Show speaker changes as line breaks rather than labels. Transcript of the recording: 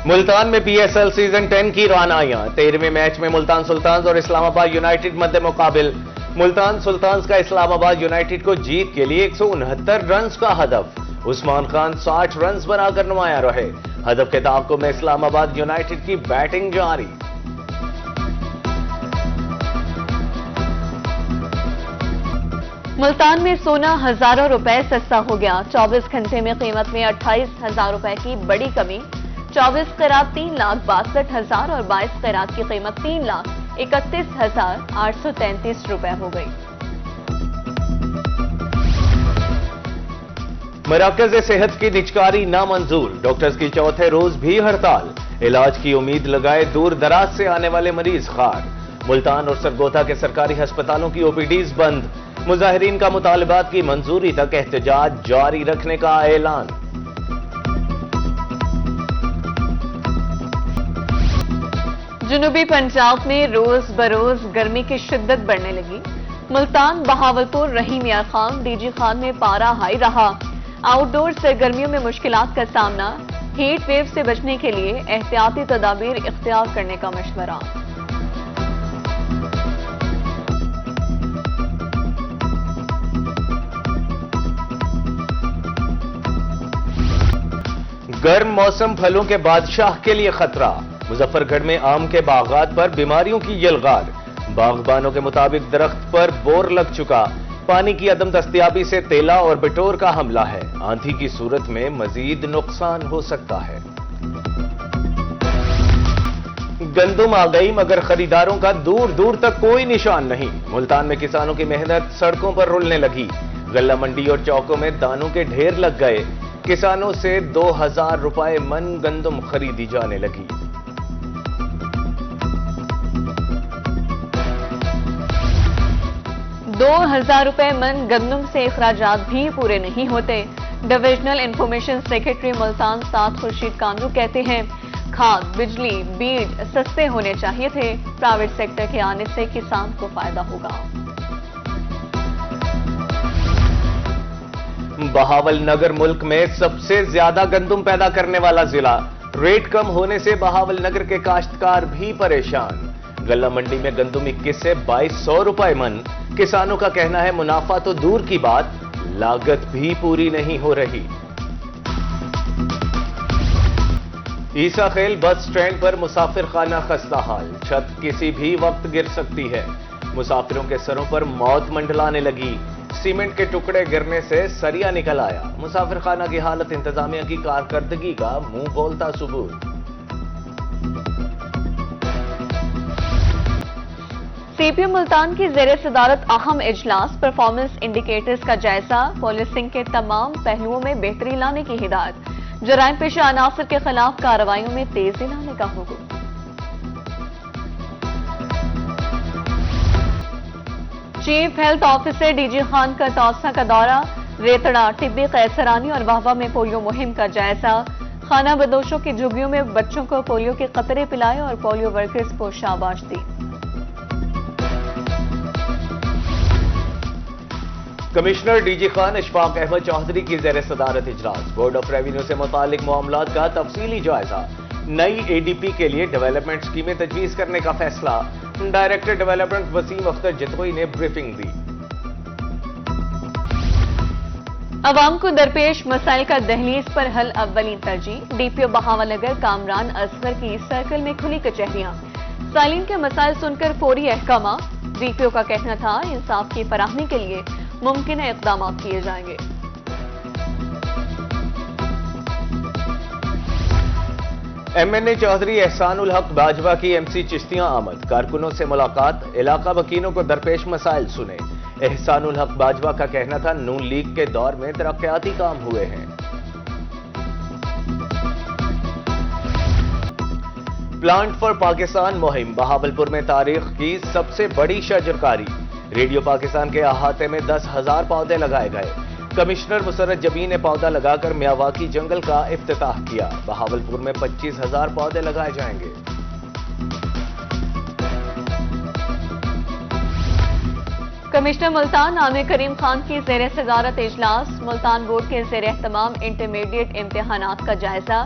ملتان میں P S L season 10 کی رونائیاں 13ویں match میں ملتان سلطانز اور اسلام آباد یونائیٹڈ مد مقابل ملتان سلطانز کا اسلام آباد یونائیٹڈ کو جیت کے لیے 169 رنز کا ہدف عثمان خان 60 رنز بنا کر نمایاں رہے ہدف کے تعاقب میں اسلام آباد یونائیٹڈ کی بیٹنگ جاری
ملتان میں سونا ہزاروں روپے سستا ہو گیا 24 گھنٹے میں قیمت میں 28,000 روپے کی بڑی کمی 24 قیرات 3,62,000 اور 22 قیرات کی قیمت 3,31,833 روپے ہو گئی
مراکز صحت کی نجکاری نامنظور ڈاکٹرز کی چوتھے روز بھی ہڑتال علاج کی امید لگائے دور دراز سے آنے والے مریض خوار ملتان اور سرگودا کے سرکاری ہسپتالوں کی او پی ڈیز بند مظاہرین کا مطالبات کی منظوری تک احتجاج جاری رکھنے کا اعلان
جنوبی پنجاب میں روز بروز گرمی کی شدت بڑھنے لگی ملتان بہاولپور رحیم یار خان ڈی جی خان میں پارا ہائی رہا آؤٹ ڈور سرگرمیوں میں مشکلات کا سامنا ہیٹ ویو سے بچنے کے لیے احتیاطی تدابیر اختیار کرنے کا مشورہ
گرم موسم پھلوں کے بادشاہ کے لیے خطرہ مظفر گڑھ میں آم کے باغات پر بیماریوں کی یلغار باغبانوں کے مطابق درخت پر بور لگ چکا پانی کی عدم دستیابی سے تیلا اور بٹور کا حملہ ہے آندھی کی صورت میں مزید نقصان ہو سکتا ہے گندم آ گئی مگر خریداروں کا دور دور تک کوئی نشان نہیں ملتان میں کسانوں کی محنت سڑکوں پر رلنے لگی غلہ منڈی اور چوکوں میں دانوں کے ڈھیر لگ گئے کسانوں سے 2,000 روپے من گندم خریدی جانے لگی
روپے من گندم سے اخراجات بھی پورے نہیں ہوتے ڈویژنل انفارمیشن سیکرٹری ملتان سعد خورشید کاندو کہتے ہیں کھاد بجلی بیج سستے ہونے چاہیے تھے پرائیویٹ سیکٹر کے آنے سے کسان کو فائدہ ہوگا
بہاول نگر ملک میں سب سے زیادہ گندم پیدا کرنے والا ضلع ریٹ کم ہونے سے بہاول نگر کے کاشتکار بھی پریشان غلہ منڈی میں گندم 21 سے 2,200 روپے من کسانوں کا کہنا ہے منافع تو دور کی بات لاگت بھی پوری نہیں ہو رہی عیسیٰ خیل بس سٹینڈ پر مسافر خانہ خستہ حال چھت کسی بھی وقت گر سکتی ہے مسافروں کے سروں پر موت منڈلانے لگی سیمنٹ کے ٹکڑے گرنے سے سریا نکل آیا مسافر خانہ کی حالت انتظامیہ کی کارکردگی کا منہ بولتا ثبوت
سی پی ایم ملتان کی زیر صدارت اہم اجلاس پرفارمنس انڈیکیٹرز کا جائزہ پولیسنگ کے تمام پہلوؤں میں بہتری لانے کی ہدایت جرائم پیشہ عناصر کے خلاف کارروائیوں میں تیزی لانے کا حکم چیف ہیلتھ آفیسر ڈی جی خان کا توسہ کا دورہ ریتڑا طبی قیصرانی اور واہوا میں پولیو مہم کا جائزہ خانہ بدوشوں کی جھگیوں میں بچوں کو پولیو کے قطرے پلائے اور پولیو ورکرز کو شاباش دی
کمشنر ڈی جی خان اشفاق احمد چودھری کی زیر صدارت اجلاس بورڈ آف ریونیو سے متعلق معاملات کا تفصیلی جائزہ نئی اے ڈی پی کے لیے ڈیولپمنٹ اسکیمیں تجویز کرنے کا فیصلہ ڈائریکٹر ڈیولپمنٹ وسیم اختر جتوئی نے بریفنگ دی
عوام کو درپیش مسائل کا دہلیز پر حل اولین ترجیح ڈی پی او بہاول نگر کامران اصغر کی سرکل میں کھلی کچہریاں سائلین کے مسائل سن کر فوری احکامات ڈی پی او کا کہنا تھا انصاف کی فراہمی کے لیے ممکنہ اقدامات کیے جائیں گے
ایم این اے چودھری احسان الحق باجوہ کی ایم سی چشتیاں آمد کارکنوں سے ملاقات علاقہ وکیلوں کو درپیش مسائل سنے احسان الحق باجوہ کا کہنا تھا نون لیگ کے دور میں ترقیاتی کام ہوئے ہیں پلانٹ فار پاکستان مہم بہاولپور میں تاریخ کی سب سے بڑی شجرکاری ریڈیو پاکستان کے احاطے میں 10,000 پودے لگائے گئے کمشنر مسرت جبی نے پودا لگا کر میاواکی جنگل کا افتتاح کیا بہاولپور میں 25,000 پودے لگائے جائیں گے
کمشنر ملتان عامر کریم خان کی زیر صدارت اجلاس ملتان بورڈ کے زیر اہتمام انٹرمیڈیٹ امتحانات کا جائزہ